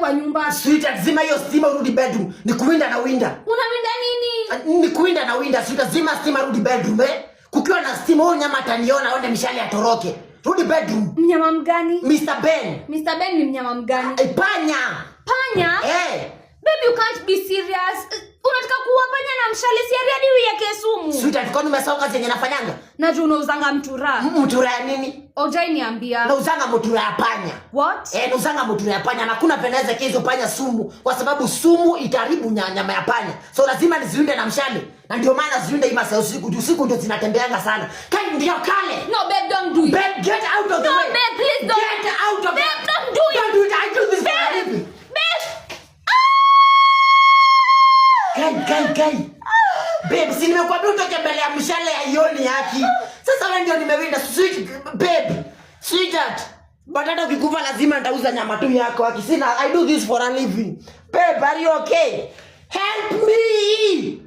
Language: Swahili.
kwa nyumba. Sweetheart, zima hiyo stima urudi bedroom. Ni kuwinda na winda. Unawinda nini? Ni kuwinda na winda. Sweetheart, zima stima rudi bedroom Kukiwa na stima huyo nyama ataniona aone mishale atoroke. Rudi bedroom. Mnyama mgani? Mr. Ben. Mr. Ben ni mnyama mgani? Panya. Panya? Baby, you can't be serious. Unataka kuua panya na mshale hadi uiweke sumu. Sweetheart, kwani umesahau kazi yenye nafanyanga? Najua unauzanga mtura. Mtura ya nini? Ojai niambia. Nauzanga mtura ya panya. What? Nauzanga mtura ya panya na kuna penaweza hizo panya sumu kwa sababu sumu itaharibu nyama ya panya. So lazima niziunde na mshale. Na ndio maana ziunde hii masaa usiku ndio zinatembeanga sana. Kai ndio kale. No babe, don't do it. Babe, get out of the way. No babe, please don't. Get out of babe, don't do it. Don't do it. I do this for a living. Kai. Babe, si nimekuambia utoke mbele ya mshale ya ioni haki. Sasa wewe ndio nimewinda. Babe. Sweetheart. Badala ukikufa lazima nitauza nyama tu yako haki. Sina, I do this for a living. Babe, are you okay? Help me.